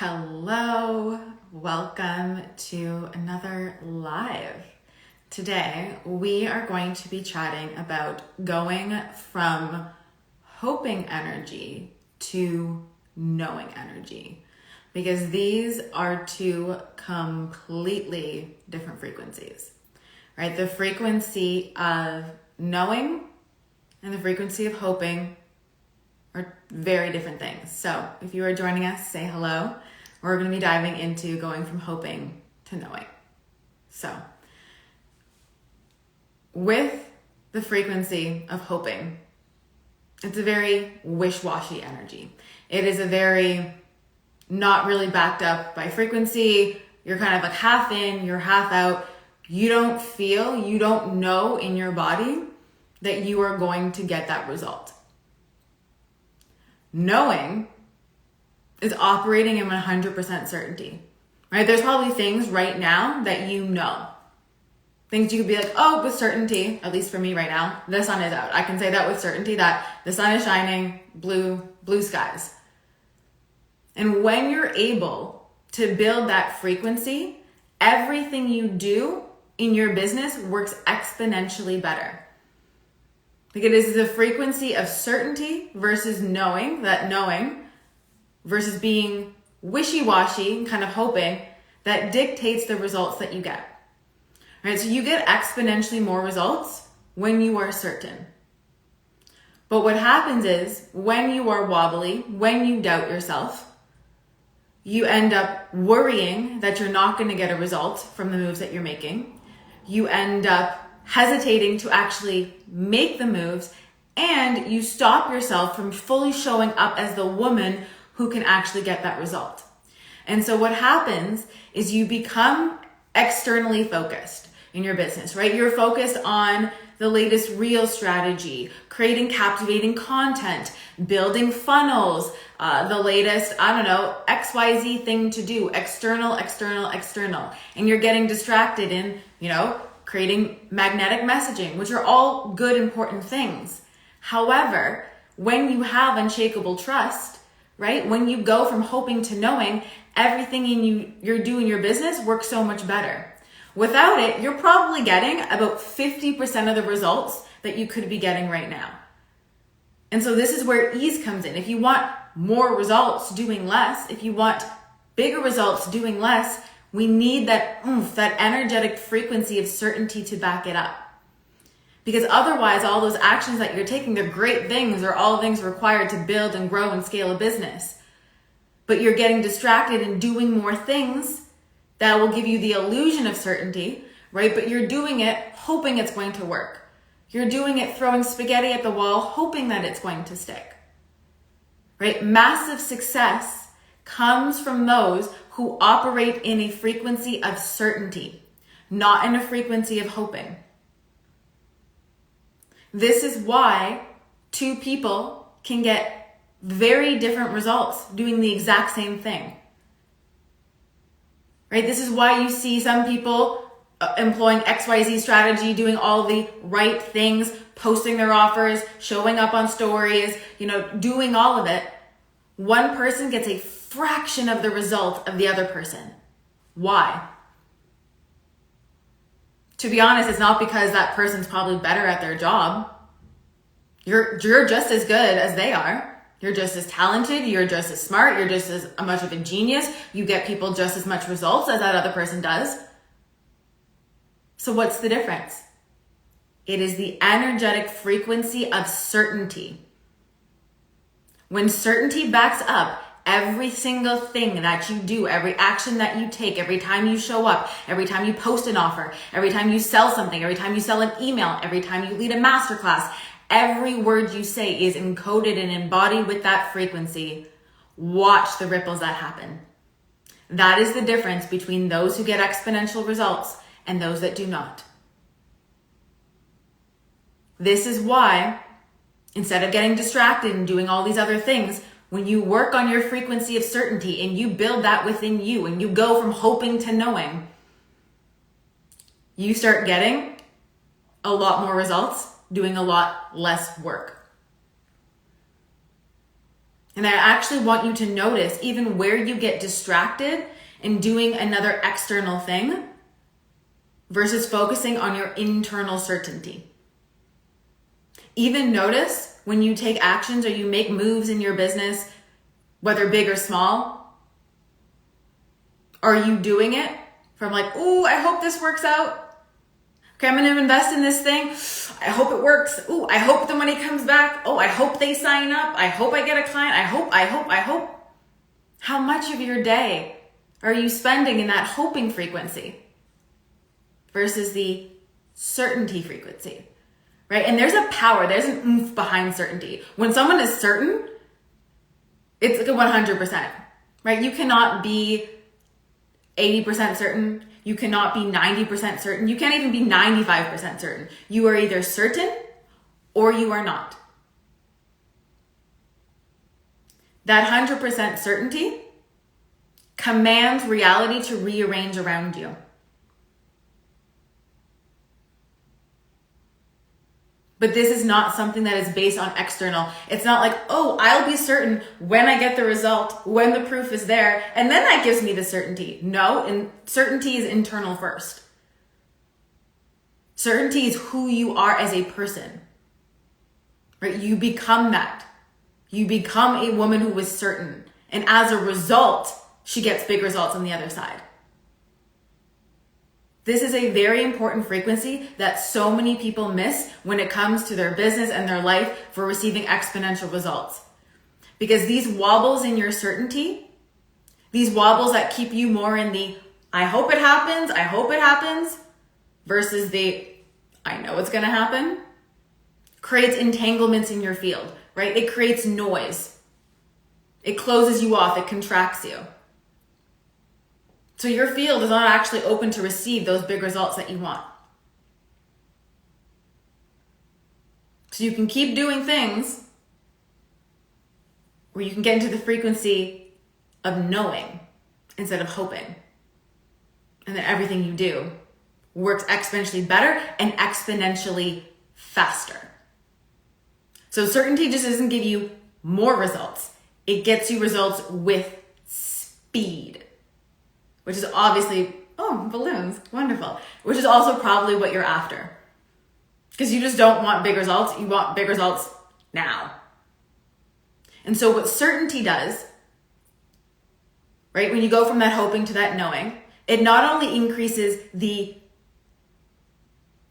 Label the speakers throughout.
Speaker 1: Hello, welcome to another live. Today, we are going to be chatting about going from hoping energy to knowing energy, because these are two completely different frequencies, right? The frequency of knowing and the frequency of hoping are very different things. So if you are joining us, say hello. We're going to be diving into going from hoping to knowing. So with the frequency of hoping, it's a very wish-washy energy. It is a very not really backed up by frequency. You're kind of like half in, you're half out. You don't feel, you don't know in your body that you are going to get that result. Knowing is operating in 100% certainty, right? There's probably things right now that you know. Things you could be like, oh, with certainty, at least for me right now, the sun is out. I can say that with certainty that the sun is shining, blue skies. And when you're able to build that frequency, everything you do in your business works exponentially better. Because it is the frequency of certainty versus knowing versus being wishy-washy, kind of hoping, that dictates the results that you get. All right, so you get exponentially more results when you are certain. But what happens is when you are wobbly, when you doubt yourself, you end up worrying that you're not going to get a result from the moves that you're making. You end up hesitating to actually make the moves, and you stop yourself from fully showing up as the woman who can actually get that result. And so what happens is you become externally focused in your business, right? You're focused on the latest reel strategy, creating captivating content, building funnels, the latest, XYZ thing to do, external. And you're getting distracted in, creating magnetic messaging, which are all good, important things. However, when you have unshakable trust, right? When you go from hoping to knowing, everything you're doing in your business works so much better. Without it, you're probably getting about 50% of the results that you could be getting right now. And so this is where ease comes in. If you want more results doing less, if you want bigger results doing less, we need that oomph, that energetic frequency of certainty to back it up. Because otherwise, all those actions that you're taking, they're great things. They're all things required to build and grow and scale a business. But you're getting distracted and doing more things that will give you the illusion of certainty, right? But you're doing it hoping it's going to work. You're doing it throwing spaghetti at the wall, hoping that it's going to stick, right? Massive success comes from those who operate in a frequency of certainty, not in a frequency of hoping. This is why two people can get very different results doing the exact same thing. Right? This is why you see some people employing XYZ strategy, doing all the right things, posting their offers, showing up on stories, doing all of it. One person gets a fraction of the result of the other person. Why? To be honest, it's not because that person's probably better at their job. You're just as good as they are. You're just as talented. You're just as smart. You're just as much of a genius. You get people just as much results as that other person does. So what's the difference? It is the energetic frequency of certainty. When certainty backs up every single thing that you do, every action that you take, every time you show up, every time you post an offer, every time you sell something, every time you sell an email, every time you lead a masterclass, every word you say is encoded and embodied with that frequency. Watch the ripples that happen. That is the difference between those who get exponential results and those that do not. This is why, instead of getting distracted and doing all these other things, when you work on your frequency of certainty and you build that within you and you go from hoping to knowing, you start getting a lot more results, doing a lot less work. And I actually want you to notice even where you get distracted in doing another external thing versus focusing on your internal certainty. Even notice when you take actions or you make moves in your business, whether big or small, are you doing it from like, oh, I hope this works out. Okay, I'm going to invest in this thing. I hope it works. Oh, I hope the money comes back. Oh, I hope they sign up. I hope I get a client. I hope. How much of your day are you spending in that hoping frequency versus the certainty frequency, right? And there's a power, there's an oomph behind certainty. When someone is certain, it's like a 100%, right? You cannot be 80% certain. You cannot be 90% certain. You can't even be 95% certain. You are either certain or you are not. That 100% certainty commands reality to rearrange around you. But this is not something that is based on external. It's not like, oh, I'll be certain when I get the result, when the proof is there, and then that gives me the certainty. No, and certainty is internal first. Certainty is who you are as a person, right? You become that. You become a woman who is certain. And as a result, she gets big results on the other side. This is a very important frequency that so many people miss when it comes to their business and their life for receiving exponential results. Because these wobbles in your certainty, these wobbles that keep you more in the, I hope it happens, versus the, I know it's going to happen, creates entanglements in your field, right? It creates noise. It closes you off. It contracts you. So your field is not actually open to receive those big results that you want. So you can keep doing things where you can get into the frequency of knowing instead of hoping. And then everything you do works exponentially better and exponentially faster. So certainty just doesn't give you more results. It gets you results with speed. Which is obviously, oh, balloons, wonderful. Which is also probably what you're after. Because you just don't want big results, you want big results now. And so what certainty does, right, when you go from that hoping to that knowing, it not only increases the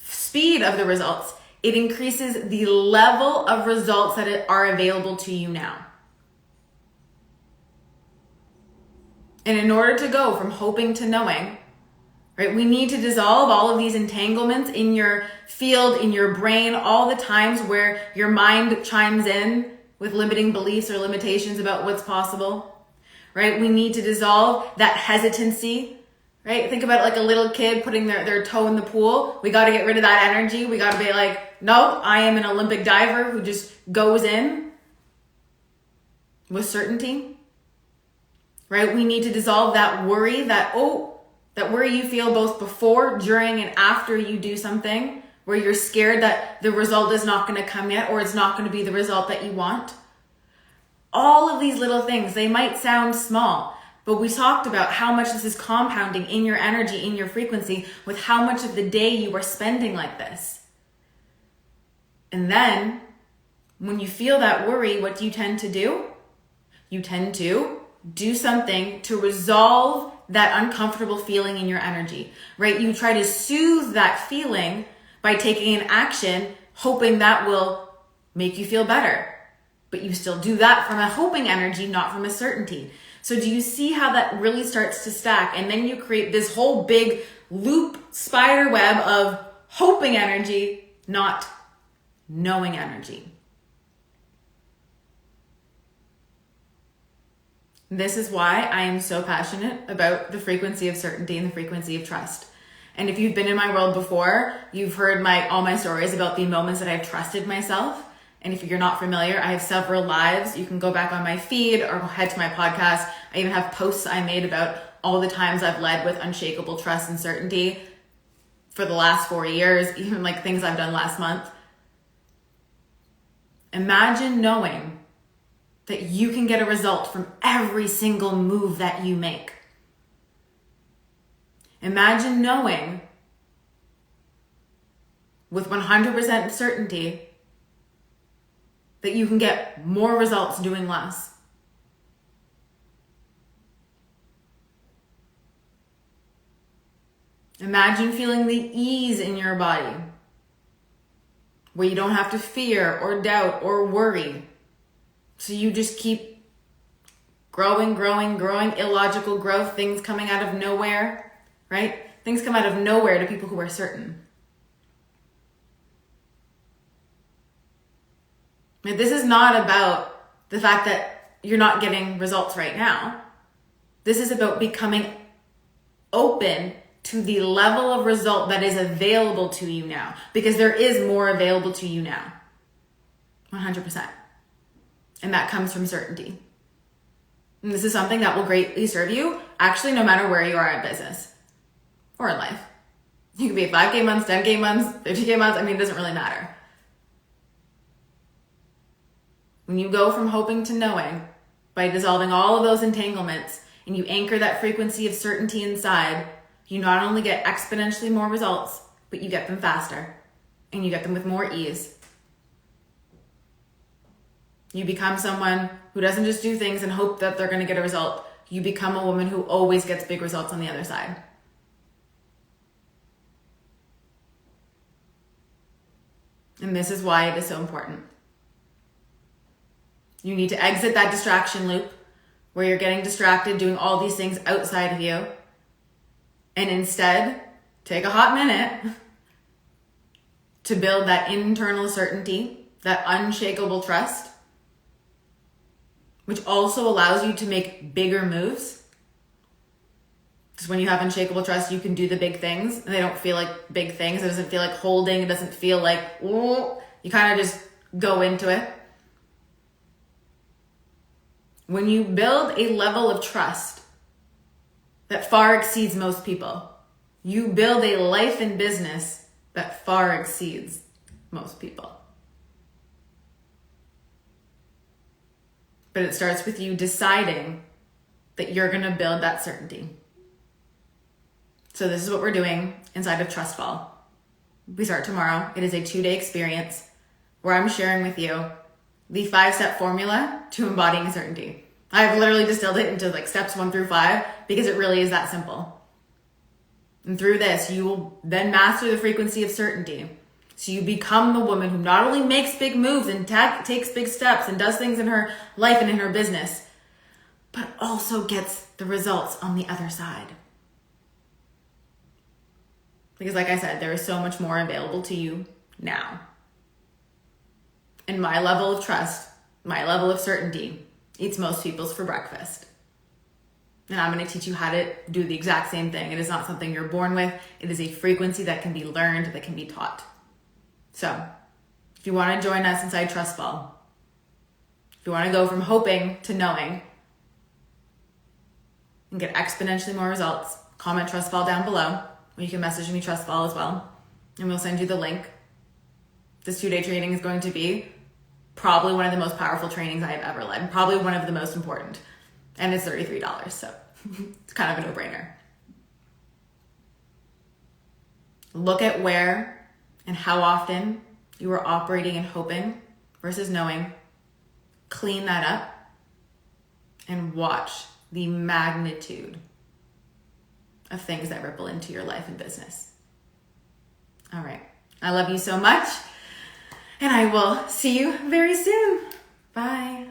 Speaker 1: speed of the results, it increases the level of results that are available to you now. And in order to go from hoping to knowing, right, we need to dissolve all of these entanglements in your field, in your brain, all the times where your mind chimes in with limiting beliefs or limitations about what's possible, right? We need to dissolve that hesitancy, right? Think about it like a little kid putting their toe in the pool. We got to get rid of that energy. We got to be like, no, I am an Olympic diver who just goes in with certainty. Right? We need to dissolve that worry, that worry you feel both before, during, and after you do something where you're scared that the result is not going to come yet or it's not going to be the result that you want. All of these little things, they might sound small, but we talked about how much this is compounding in your energy, in your frequency, with how much of the day you are spending like this. And then when you feel that worry, what do you tend to do? You tend to do something to resolve that uncomfortable feeling in your energy, right? You try to soothe that feeling by taking an action, hoping that will make you feel better. But you still do that from a hoping energy, not from a certainty. So do you see how that really starts to stack? And then you create this whole big loop spider web of hoping energy, not knowing energy. This is why I am so passionate about the frequency of certainty and the frequency of trust. And if you've been in my world before, you've heard all my stories about the moments that I've trusted myself. And if you're not familiar, I have several lives. You can go back on my feed or head to my podcast. I even have posts I made about all the times I've led with unshakable trust and certainty for the last 4 years, even like things I've done last month. Imagine knowing that you can get a result from every single move that you make. Imagine knowing with 100% certainty that you can get more results doing less. Imagine feeling the ease in your body where you don't have to fear or doubt or worry. So you just keep growing, illogical growth, things coming out of nowhere, right? Things come out of nowhere to people who are certain. This is not about the fact that you're not getting results right now. This is about becoming open to the level of result that is available to you now, because there is more available to you now. 100%. And that comes from certainty. And this is something that will greatly serve you, actually, no matter where you are in business or in life. You could be at 5K months, 10K months, 50K months. It doesn't really matter. When you go from hoping to knowing by dissolving all of those entanglements and you anchor that frequency of certainty inside, you not only get exponentially more results, but you get them faster and you get them with more ease. You become someone who doesn't just do things and hope that they're going to get a result. You become a woman who always gets big results on the other side. And this is why it is so important. You need to exit that distraction loop where you're getting distracted doing all these things outside of you, and instead take a hot minute to build that internal certainty, that unshakable trust, which also allows you to make bigger moves. Because when you have unshakable trust, you can do the big things and they don't feel like big things. It doesn't feel like holding. It doesn't feel like, ooh. You kind of just go into it. When you build a level of trust that far exceeds most people, you build a life and business that far exceeds most people. But it starts with you deciding that you're going to build that certainty. So this is what we're doing inside of Trust Fall. We start tomorrow. It is a 2-day experience where I'm sharing with you the 5-step formula to embodying certainty. I've literally distilled it into steps 1 through 5 because it really is that simple. And through this, you will then master the frequency of certainty. So you become the woman who not only makes big moves and takes big steps and does things in her life and in her business, but also gets the results on the other side. Because like I said, there is so much more available to you now. And my level of trust, my level of certainty, eats most people's for breakfast. And I'm going to teach you how to do the exact same thing. It is not something you're born with. It is a frequency that can be learned, that can be taught. So if you want to join us inside Trust Fall, if you want to go from hoping to knowing and get exponentially more results, comment Trust Fall down below, or you can message me Trust Fall as well, and we'll send you the link. This 2-day training is going to be probably one of the most powerful trainings I have ever led, probably one of the most important. And it's $33, so it's kind of a no-brainer. Look at where and how often you are operating and hoping versus knowing. Clean that up and watch the magnitude of things that ripple into your life and business. All right. I love you so much, and I will see you very soon. Bye.